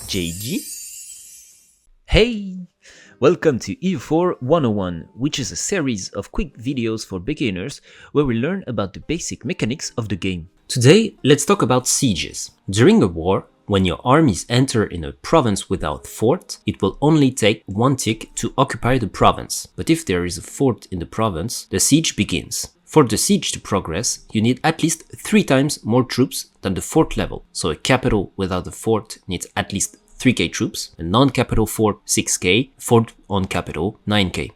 JG. Hey! Welcome to EU4 101, which is a series of quick videos for beginners where we learn about the basic mechanics of the game. Today, let's talk about sieges. During a war, when your armies enter in a province without fort, it will only take one tick to occupy the province. But if there is a fort in the province, the siege begins. For the siege to progress, you need at least 3 times more troops than the fort level. So a capital without a fort needs at least 3k troops, a non-capital fort 6k, fort on capital 9k.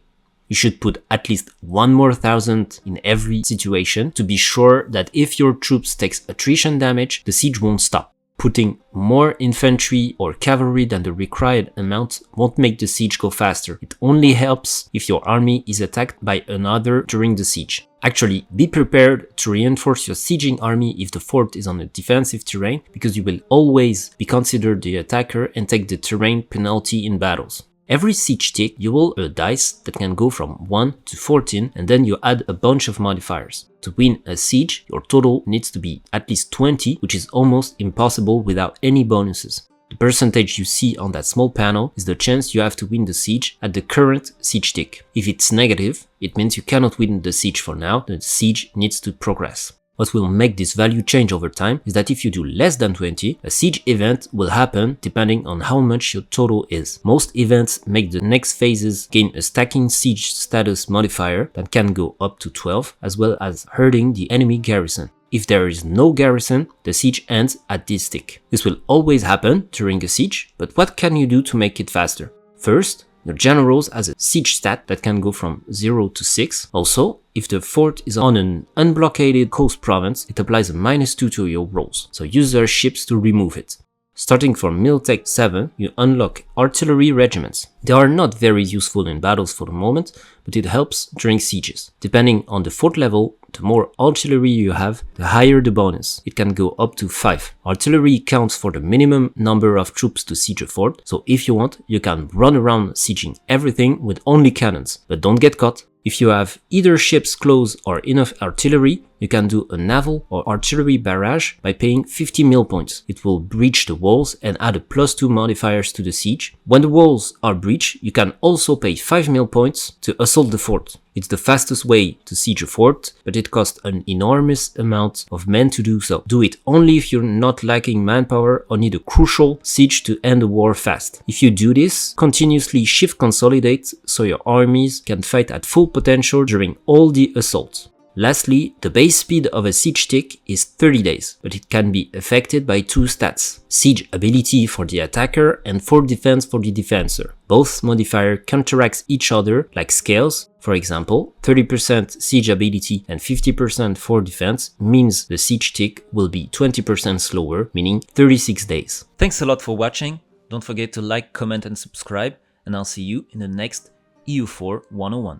You should put at least 1 more thousand in every situation to be sure that if your troops takes attrition damage, the siege won't stop. Putting more infantry or cavalry than the required amount won't make the siege go faster. It only helps if your army is attacked by another during the siege. Actually, be prepared to reinforce your sieging army if the fort is on a defensive terrain, because you will always be considered the attacker and take the terrain penalty in battles. Every siege tick, you roll a dice that can go from 1 to 14, and then you add a bunch of modifiers. To win a siege, your total needs to be at least 20, which is almost impossible without any bonuses. The percentage you see on that small panel is the chance you have to win the siege at the current siege tick. If it's negative, it means you cannot win the siege for now, the siege needs to progress. What will make this value change over time is that if you do less than 20, a siege event will happen depending on how much your total is. Most events make the next phases gain a stacking siege status modifier that can go up to 12, as well as hurting the enemy garrison. If there is no garrison, the siege ends at this tick. This will always happen during a siege, but what can you do to make it faster? First, your generals has a siege stat that can go from 0 to 6. Also, if the fort is on an unblockaded coast province, it applies a -2 to your rolls, so use their ships to remove it. Starting from Miltech 7, you unlock artillery regiments. They are not very useful in battles for the moment, but it helps during sieges. Depending on the fort level, the more artillery you have, the higher the bonus. It can go up to 5. Artillery counts for the minimum number of troops to siege a fort, so if you want, you can run around sieging everything with only cannons, but don't get caught. If you have either ships close or enough artillery, you can do a naval or artillery barrage by paying 50 mil points. It will breach the walls and add a +2 modifiers to the siege. When the walls are breached, you can also pay 5 mil points to assault the fort. It's the fastest way to siege a fort, but it costs an enormous amount of men to do so. Do it only if you're not lacking manpower or need a crucial siege to end the war fast. If you do this, continuously shift consolidate so your armies can fight at full potential during all the assaults. Lastly, the base speed of a siege tick is 30 days, but it can be affected by 2 stats: siege ability for the attacker and fort defense for the defensor. Both modifiers counteract each other like scales. For example, 30% siege ability and 50% fort defense means the siege tick will be 20% slower, meaning 36 days. Thanks a lot for watching. Don't forget to like, comment and subscribe, and I'll see you in the next EU4 101.